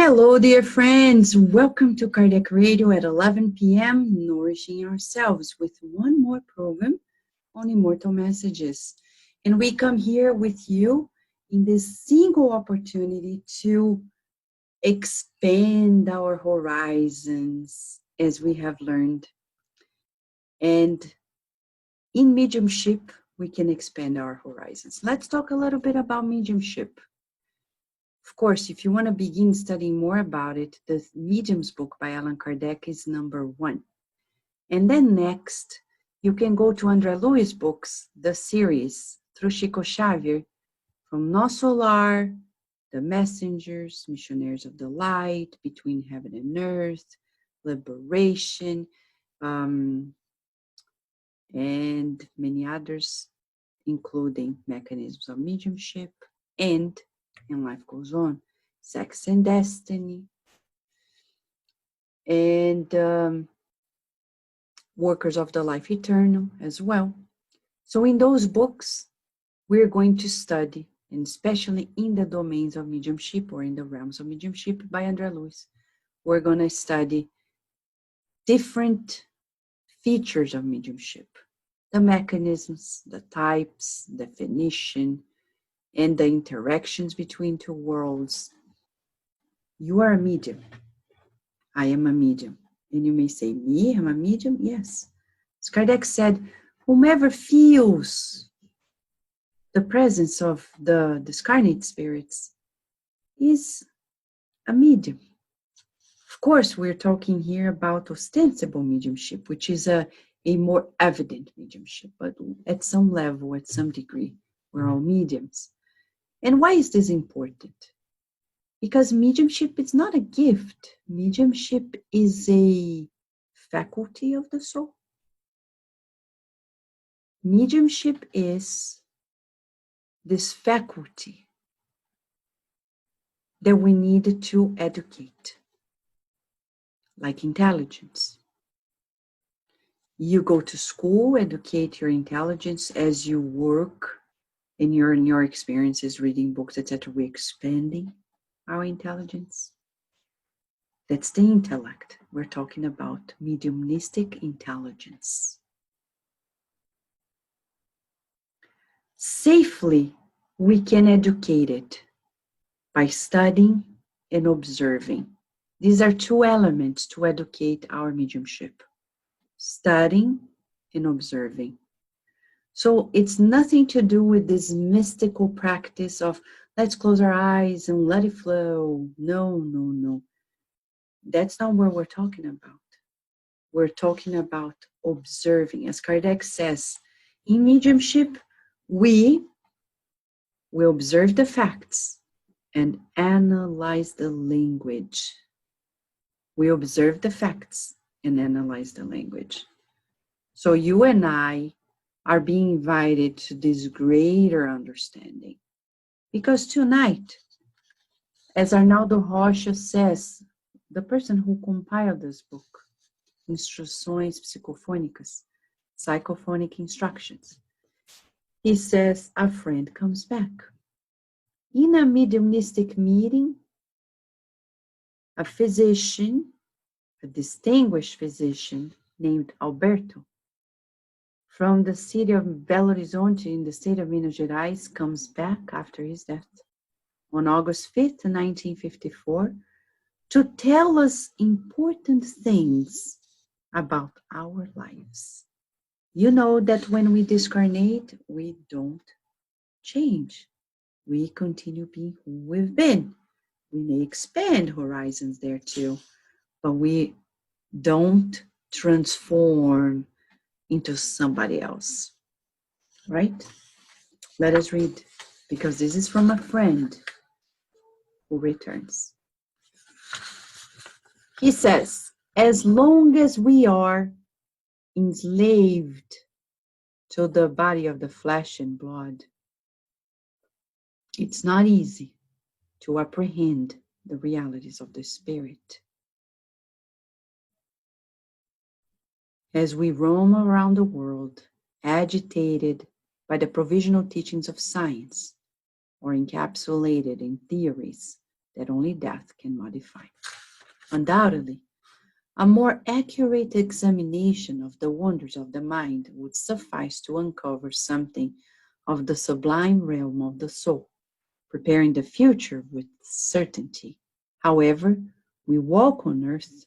Hello, dear friends. Welcome to Cardiac Radio at 11 p.m., nourishing ourselves with one more program on Immortal Messages. And we come here with you in this single opportunity to expand our horizons as we have learned. And in mediumship, we can expand our horizons. Let's talk a little bit about mediumship. Of course, if you want to begin studying more about it, the Mediums book by Allan Kardec is number 1. And then next, you can go to André Luiz books, the series, through Chico Xavier, from Nosso Lar, The Messengers, Missionaries of the Light, Between Heaven and Earth, Liberation, and many others, including Mechanisms of Mediumship, and Life Goes On, Sex and Destiny, and Workers of the Life Eternal as well. So in those books, we're going to study, and especially in the domains of mediumship or in the realms of mediumship by André Luiz, we're going to study different features of mediumship, the mechanisms, the types, definition, and the interactions between two worlds. You are a medium. I am a medium. And you may say, me, I'm a medium? Yes. As Kardec said, whomever feels the presence of the discarnate spirits is a medium. Of course, we're talking here about ostensible mediumship, which is a more evident mediumship, but at some level, at some degree, we're all mediums. And why is this important? Because mediumship is not a gift. Mediumship is a faculty of the soul. Mediumship is this faculty that we need to educate, like intelligence. You go to school, educate your intelligence as you work, and you're in your experiences, reading books, etc. We're expanding our intelligence. That's the intellect. We're talking about mediumistic intelligence. Safely, we can educate it by studying and observing. These are two elements to educate our mediumship: studying and observing. So it's nothing to do with this mystical practice of let's close our eyes and let it flow. No. That's not what we're talking about. We're talking about observing. As Kardec says, in mediumship, we observe the facts and analyze the language. We observe the facts and analyze the language. So you and I are being invited to this greater understanding. Because tonight, as Arnaldo Rocha says, the person who compiled this book, Instruções Psicofônicas, Psychophonic Instructions, he says a friend comes back. In a mediumistic meeting, a physician, a distinguished physician named Alberto, from the city of Belo Horizonte in the state of Minas Gerais, comes back after his death on August 5th, 1954, to tell us important things about our lives. You know that when we discarnate, we don't change. We continue being who we've been. We may expand horizons there too, but we don't transform into somebody else, right? Let us read, because this is from a friend who returns. He says, as long as we are enslaved to the body of the flesh and blood, it's not easy to apprehend the realities of the spirit. As we roam around the world, agitated by the provisional teachings of science, or encapsulated in theories that only death can modify. Undoubtedly, a more accurate examination of the wonders of the mind would suffice to uncover something of the sublime realm of the soul, preparing the future with certainty. However, we walk on earth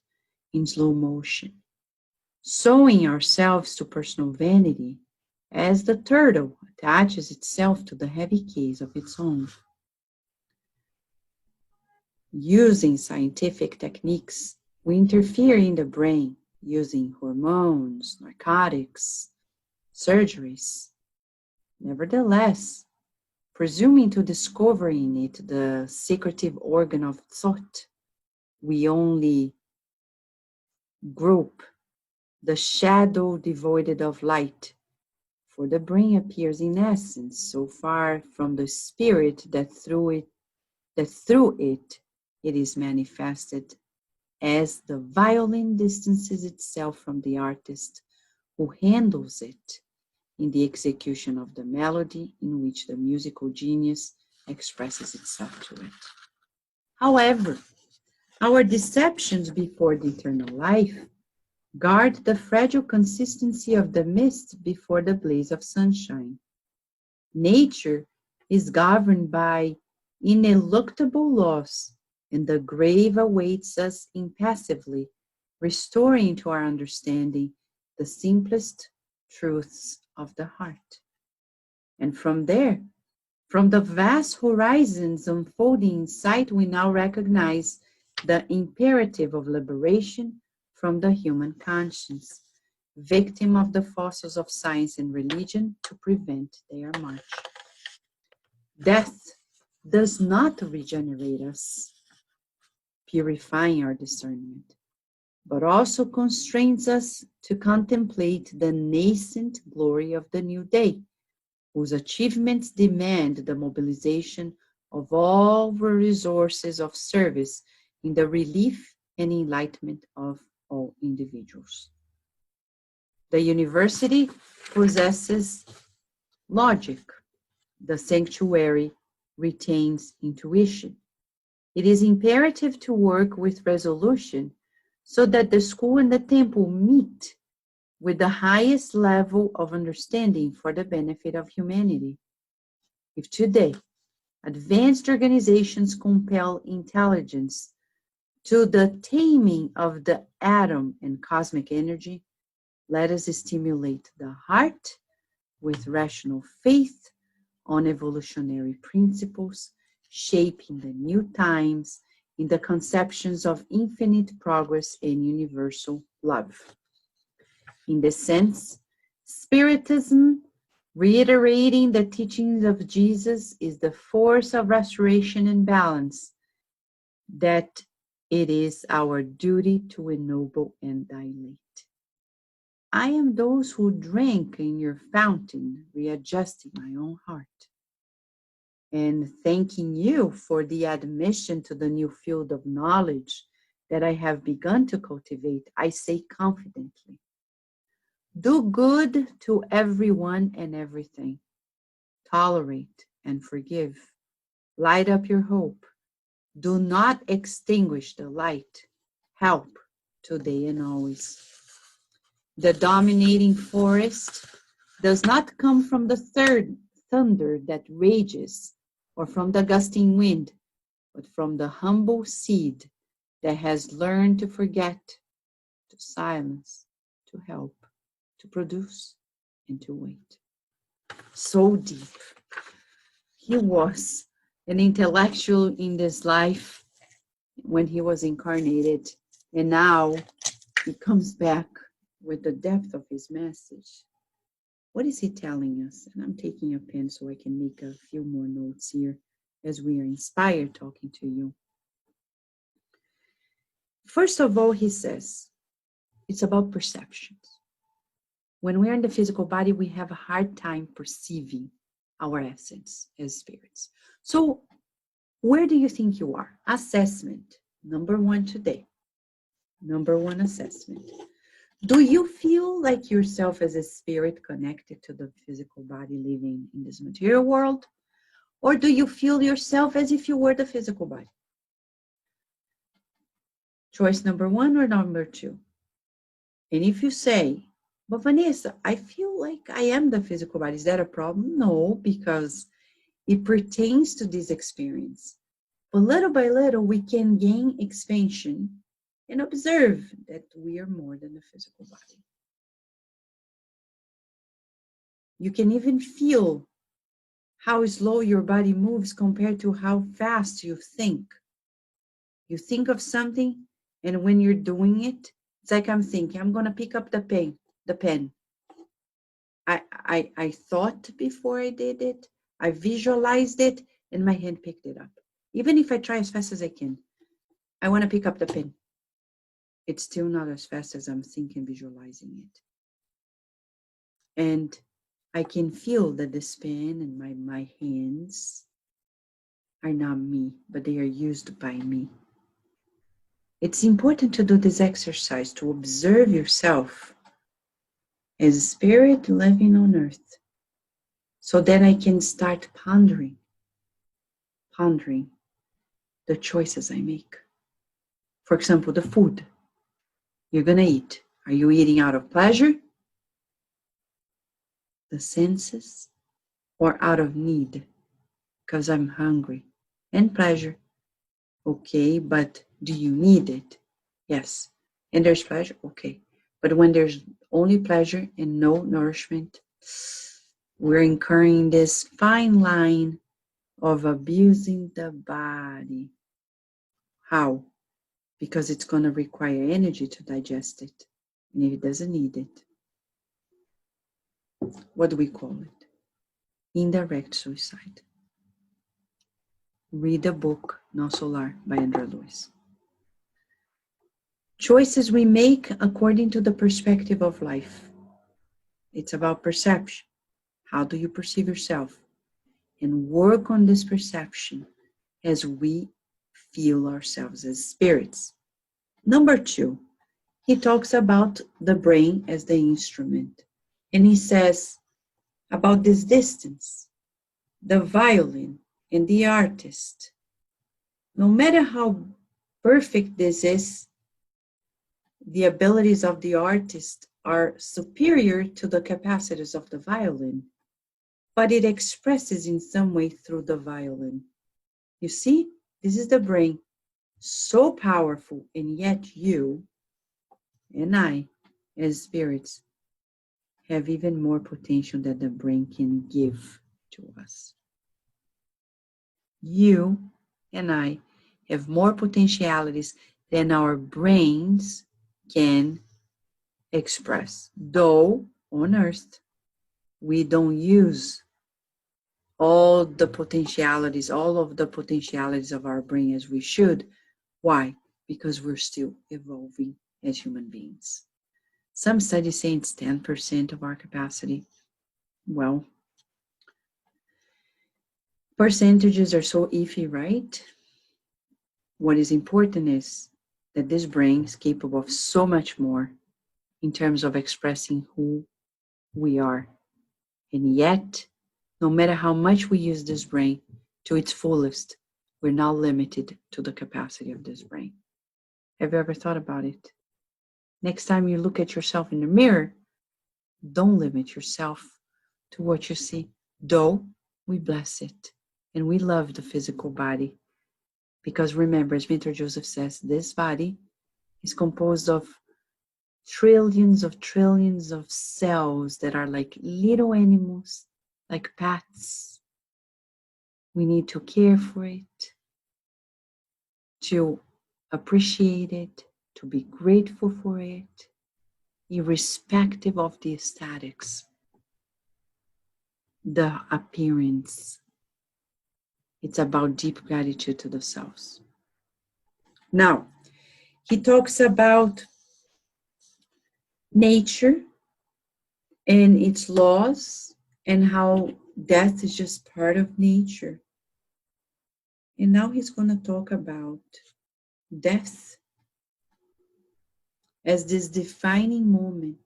in slow motion, sowing ourselves to personal vanity as the turtle attaches itself to the heavy case of its own. Using scientific techniques, we interfere in the brain using hormones, narcotics, surgeries. Nevertheless, presuming to discover in it the secretive organ of thought, we only group the shadow devoid of light, for the brain appears in essence so far from the spirit that through it is manifested, as the violin distances itself from the artist who handles it in the execution of the melody in which the musical genius expresses itself to it. However, our deceptions before the eternal life guard the fragile consistency of the mist before the blaze of sunshine. Nature is governed by ineluctable laws, and the grave awaits us impassively, restoring to our understanding the simplest truths of the heart. And from there, from the vast horizons unfolding in sight, we now recognize the imperative of liberation from the human conscience, victim of the forces of science and religion to prevent their march. Death does not regenerate us, purifying our discernment, but also constrains us to contemplate the nascent glory of the new day, whose achievements demand the mobilization of all the resources of service in the relief and enlightenment of all individuals. The university possesses logic. The sanctuary retains intuition. It is imperative to work with resolution so that the school and the temple meet with the highest level of understanding for the benefit of humanity. If today advanced organizations compel intelligence to the taming of the atom and cosmic energy, let us stimulate the heart with rational faith on evolutionary principles, shaping the new times in the conceptions of infinite progress and universal love. In this sense, Spiritism, reiterating the teachings of Jesus, is the force of restoration and balance that it is our duty to ennoble and dilate. I am those who drank in your fountain, readjusting my own heart, and thanking you for the admission to the new field of knowledge that I have begun to cultivate. I say confidently, do good to everyone and everything. Tolerate and forgive. Light up your hope. Do not extinguish the light. Help today and always. The dominating forest does not come from the third thunder that rages or from the gusting wind, but from the humble seed that has learned to forget, to silence, to help, to produce, and to wait. So deep. He was an intellectual in this life when he was incarnated, and now he comes back with the depth of his message. What is he telling us? And I'm taking a pen so I can make a few more notes here as we are inspired talking to you. First of all, he says, it's about perceptions. When we're in the physical body, we have a hard time perceiving our essence as spirits. So where do you think you are? Assessment. Number one today. Number one assessment. Do you feel like yourself as a spirit connected to the physical body living in this material world? Or do you feel yourself as if you were the physical body? Choice number 1 or number 2? And if you say, but Vanessa, I feel like I am the physical body, is that a problem? No, because it pertains to this experience. But little by little, we can gain expansion and observe that we are more than the physical body. You can even feel how slow your body moves compared to how fast you think. You think of something, and when you're doing it, it's like I'm thinking, I'm going to pick up the pen. I thought before I did it, I visualized it, and my hand picked it up. Even if I try as fast as I can, I want to pick up the pen. It's still not as fast as I'm thinking, visualizing it. And I can feel that this pen and my hands are not me, but they are used by me. It's important to do this exercise to observe yourself as a spirit living on earth, so that I can start pondering the choices I make. For example, the food you're gonna eat. Are you eating out of pleasure, the senses, or out of need? Because I'm hungry. And pleasure. Okay, but do you need it? Yes. And there's pleasure? Okay. But when there's only pleasure and no nourishment, we're incurring this fine line of abusing the body. How? Because it's going to require energy to digest it. And if it doesn't need it, what do we call it? Indirect suicide. Read the book No Solar by Andrea Lewis. Choices we make according to the perspective of life. It's about perception. How do you perceive yourself? And work on this perception as we feel ourselves as spirits. Number 2, he talks about the brain as the instrument. And he says about this distance, the violin and the artist. No matter how perfect this is, the abilities of the artist are superior to the capacities of the violin, but it expresses in some way through the violin. You see, this is the brain, so powerful, and yet you and I, as spirits, have even more potential that the brain can give to us. You and I have more potentialities than our brains can express. Though on earth, we don't use all of the potentialities of our brain as we should. Why? Because we're still evolving as human beings. Some studies say it's 10% of our capacity. Well, percentages are so iffy, right? What is important is that this brain is capable of so much more in terms of expressing who we are. And yet, no matter how much we use this brain to its fullest, we're not limited to the capacity of this brain. Have you ever thought about it? Next time you look at yourself in the mirror, don't limit yourself to what you see. Though we bless it and we love the physical body. Because remember, as Victor Joseph says, this body is composed of trillions of cells that are like little animals, like pets. We need to care for it, to appreciate it, to be grateful for it, irrespective of the aesthetics, the appearance. It's about deep gratitude to the selves. Now, he talks about nature and its laws and how death is just part of nature. And now he's going to talk about death as this defining moment.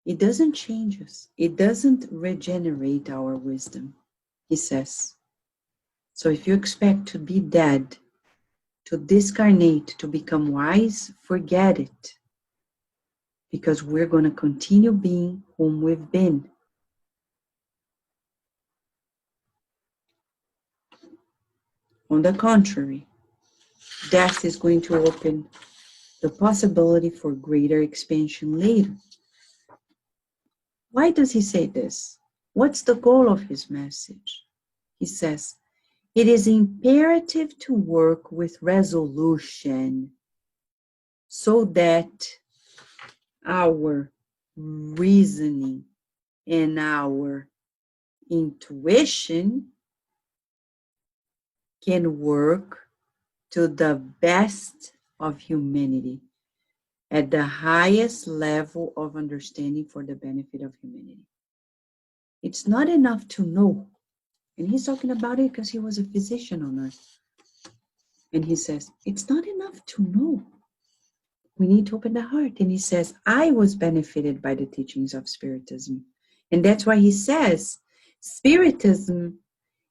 It doesn't change us. It doesn't regenerate our wisdom, he says. So if you expect to be dead to discarnate, to become wise, forget it. Because we're going to continue being whom we've been. On the contrary, death is going to open the possibility for greater expansion later. Why does he say this? What's the goal of his message? He says, it is imperative to work with resolution so that our reasoning and our intuition can work to the best of humanity at the highest level of understanding for the benefit of humanity. It's not enough to know. And he's talking about it because he was a physician on earth. And he says, it's not enough to know. We need to open the heart. And he says, I was benefited by the teachings of Spiritism. And that's why he says, Spiritism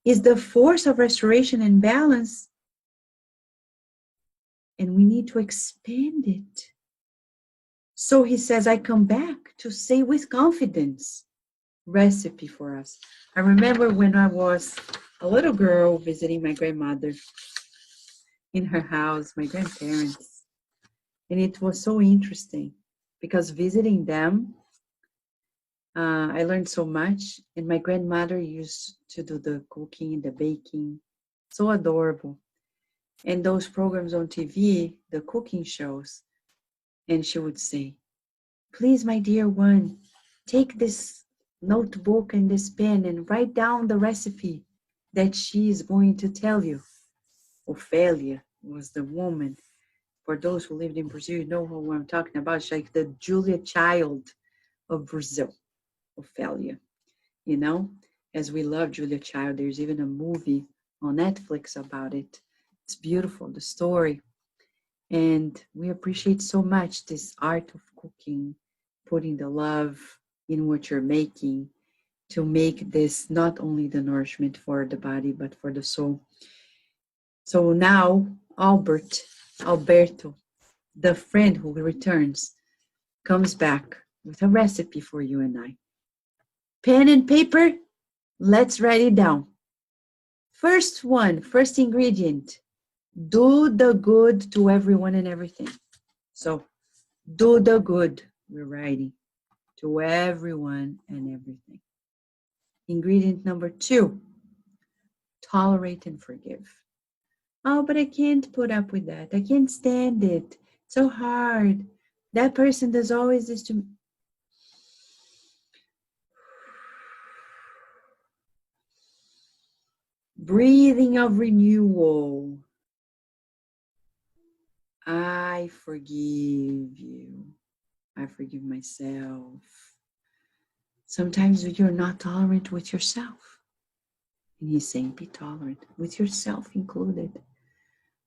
is the force of restoration and balance. And we need to expand it. So he says, I come back to say with confidence, recipe for us. I remember when I was a little girl visiting my grandmother in her house, my grandparents. And it was so interesting because visiting them, I learned so much. And my grandmother used to do the cooking, the baking. So adorable. And those programs on TV, the cooking shows, and she would say, please, my dear one, take this notebook and this pen and write down the recipe that she is going to tell you. Ophelia was the woman. For those who lived in Brazil, you know who I'm talking about. She's like the Julia Child of Brazil, Ophelia. You know, as we love Julia Child, there's even a movie on Netflix about it. It's beautiful, the story. And we appreciate so much this art of cooking, putting the love in what you're making to make this not only the nourishment for the body, but for the soul. So now, Alberto, the friend who returns, comes back with a recipe for you and I. Pen and paper, let's write it down. First ingredient, do the good to everyone and everything. So, do the good, we're writing, to everyone and everything. Ingredient number 2, tolerate and forgive. Oh, but I can't put up with that. I can't stand it. It's so hard. That person does always this to me. Breathing of renewal. I forgive you. I forgive myself. Sometimes you're not tolerant with yourself. And he's saying, be tolerant with yourself included.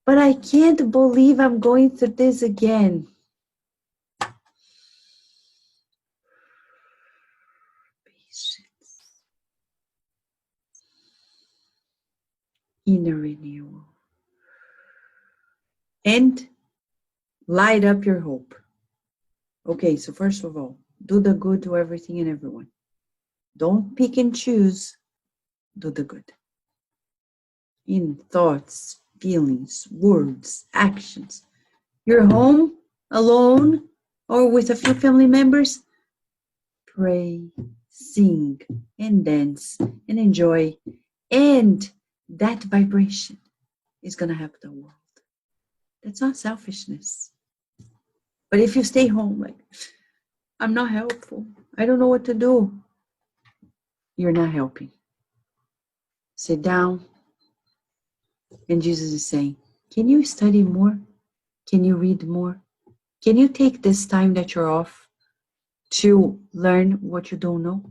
But I can't believe I'm going through this again. Patience. Inner renewal. And light up your hope. Okay, so first of all, do the good to everything and everyone. Don't pick and choose. Do the good. In thoughts, feelings, words, actions. You're home, alone, or with a few family members. Pray, sing, and dance, and enjoy. And that vibration is going to help the world. That's not selfishness. But if you stay home, like, I'm not helpful, I don't know what to do, you're not helping. Sit down. And Jesus is saying, can you study more? Can you read more? Can you take this time that you're off to learn what you don't know?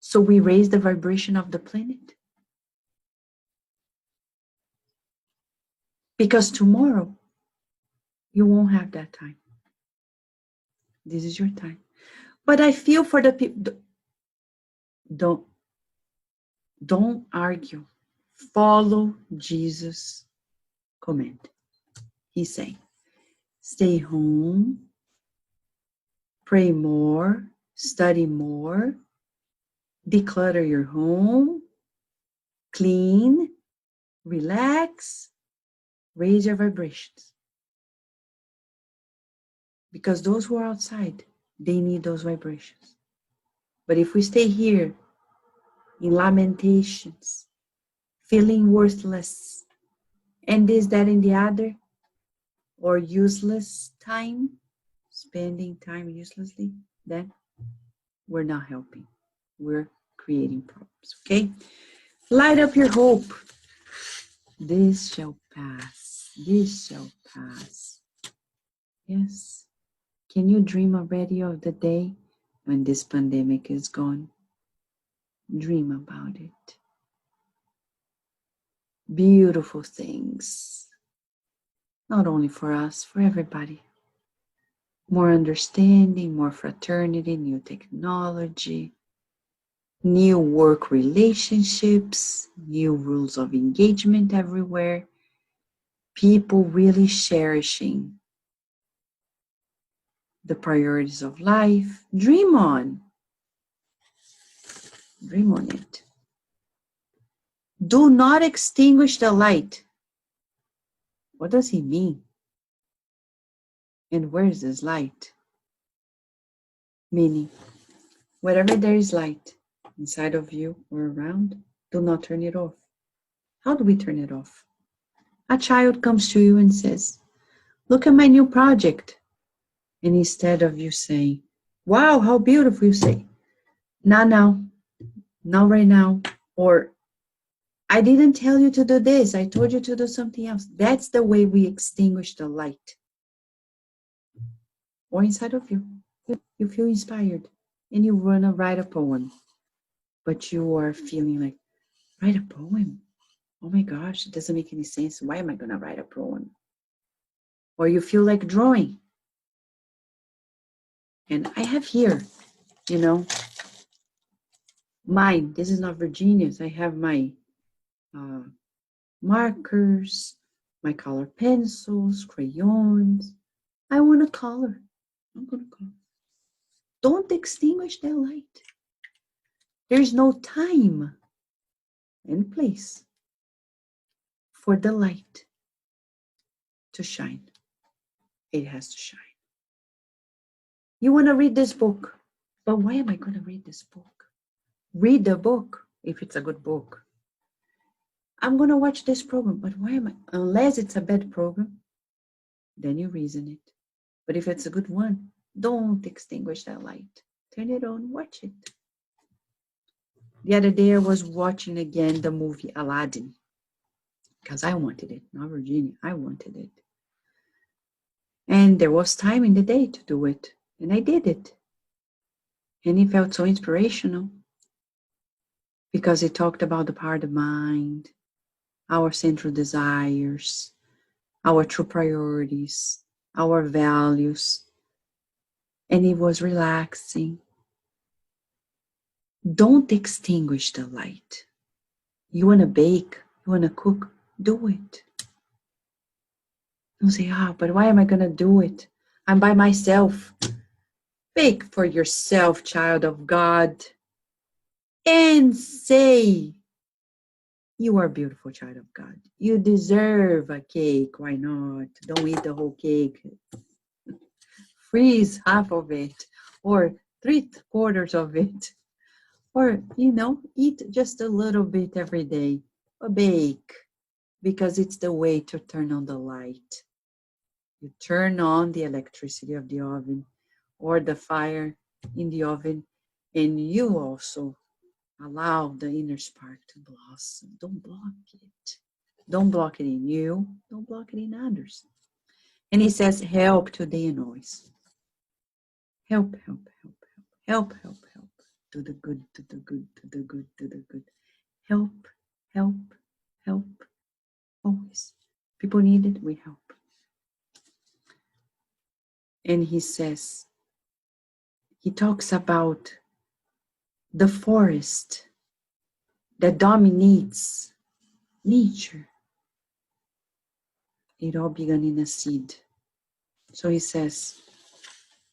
So we raise the vibration of the planet. Because tomorrow, you won't have that time. This is your time. But I feel for the people. Don't argue. Follow Jesus command. He's saying, stay home, pray more, study more, declutter your home, clean, relax, raise your vibrations. Because those who are outside, they need those vibrations. But if we stay here in lamentations, feeling worthless, and this, that, and the other, or useless time, spending time uselessly, then we're not helping. We're creating problems, okay? Light up your hope. This shall pass. This shall pass. Yes. Can you dream already of the day when this pandemic is gone? Dream about it. Beautiful things. Not only for us, for everybody. More understanding, more fraternity, new technology, new work relationships, new rules of engagement everywhere. People really cherishing the priorities of life. Dream on. Dream on it. Do not extinguish the light. What does he mean? And where is this light? Meaning, wherever there is light inside of you or around, do not turn it off. How do we turn it off? A child comes to you and says, look at my new project. And instead of you saying, wow, how beautiful, you say, not now, not right now. Or, I didn't tell you to do this. I told you to do something else. That's the way we extinguish the light. Or inside of you. You feel inspired and you want to write a poem. But you are feeling like, write a poem? Oh my gosh, it doesn't make any sense. Why am I going to write a poem? Or you feel like drawing. And I have here, mine. This is not Virginia's. I have my markers, my color pencils, crayons. I want to color. I'm going to color. Don't extinguish that light. There's no time and place for the light to shine. It has to shine. You want to read this book, but why am I going to read this book? Read the book if it's a good book. I'm going to watch this program, but why am I? Unless it's a bad program, then you reason it. But if it's a good one, don't extinguish that light. Turn it on, watch it. The other day I was watching again the movie Aladdin because I wanted it, not Virginia. I wanted it. And there was time in the day to do it. And I did it. And it felt so inspirational because it talked about the power of the mind, our central desires, our true priorities, our values. And it was relaxing. Don't extinguish the light. You want to bake, you want to cook, do it. Don't say, but why am I going to do it? I'm by myself. Bake for yourself, child of God. And say, you are a beautiful child of God. You deserve a cake. Why not? Don't eat the whole cake. Freeze half of it or 3/4 of it. Or, eat just a little bit every day. Or bake. Because it's the way to turn on the light. You turn on the electricity of the oven or the fire in the oven, and you also allow the inner spark to blossom. Don't block it. Don't block it in you. Don't block it in others. And he says, help today and always. Help, help, help, help, help, help, help. Do the good, do the good, do the good, do the good. Help, help, help. Always. People need it, we help. And he says, he talks about the forest that dominates nature. it all began in a seed. So he says,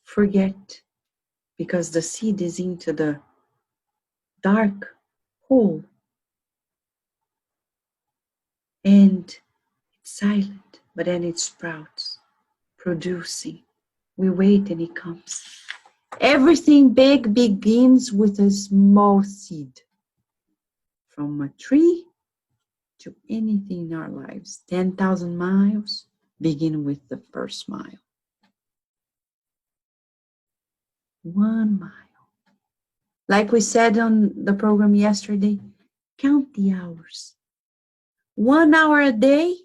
forget, because the seed is into the dark hole. And it's silent, but then it sprouts, producing. We wait and it comes. Everything big begins with a small seed. From a tree to anything in our lives. 10,000 miles begin with the first mile. 1 mile. Like we said on the program yesterday, count the hours. 1 hour a day,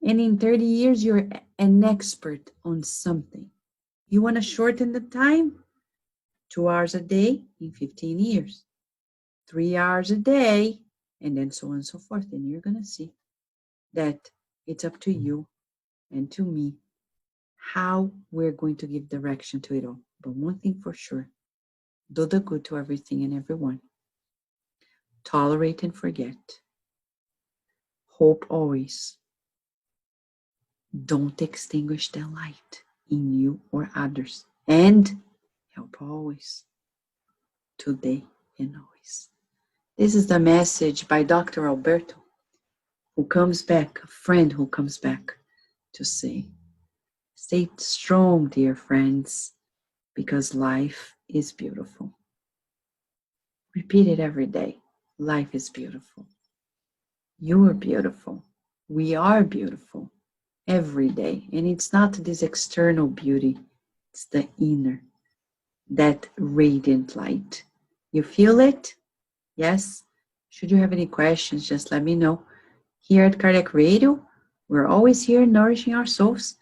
and in 30 years, you're an expert on something. You want to shorten the time? 2 hours a day in 15 years. 3 hours a day, and then so on and so forth. And you're going to see that it's up to you and to me how we're going to give direction to it all. But one thing for sure, do the good to everything and everyone. Tolerate and forget. Hope always. Don't extinguish the light in you or others. And help always. Today and always. This is the message by Dr. Alberto, who comes back, a friend who comes back to say, stay strong, dear friends, because life is beautiful. Repeat it every day. Life is beautiful. You are beautiful. We are beautiful every day. And it's not this external beauty, it's the inner, that radiant light. You feel it? Yes? Should you have any questions, just let me know. Here at Cardiac Radio, we're always here nourishing our souls.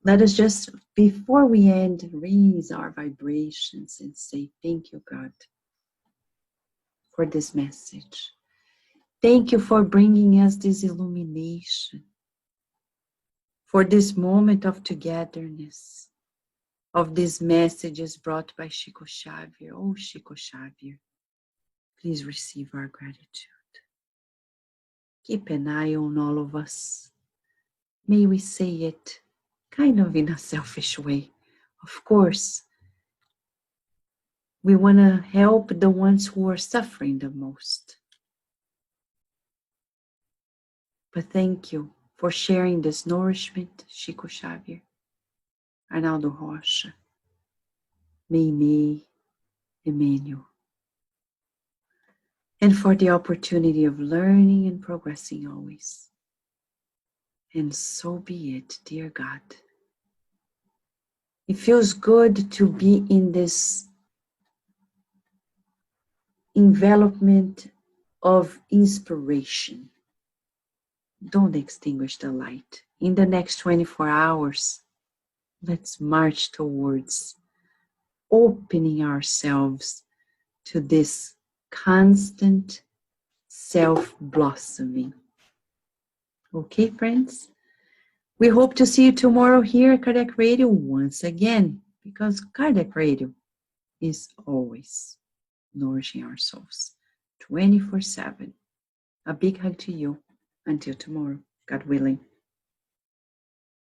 Let us just, before we end, raise our vibrations and say, thank you, God, for this message. Thank you for bringing us this illumination, for this moment of togetherness, of these messages brought by Chico Xavier. Oh, Chico Xavier, please receive our gratitude. Keep an eye on all of us. May we say it kind of in a selfish way. Of course, we want to help the ones who are suffering the most. But thank you for sharing this nourishment, Chico Xavier, Arnaldo Rocha, Meimei, Emmanuel, and for the opportunity of learning and progressing always. And so be it, dear God. It feels good to be in this envelopment of inspiration. Don't extinguish the light. In the next 24 hours, let's march towards opening ourselves to this constant self-blossoming. Okay, friends? We hope to see you tomorrow here at Cardiac Radio once again, because Cardiac Radio is always nourishing our souls 24/7. A big hug to you. Until tomorrow, God willing.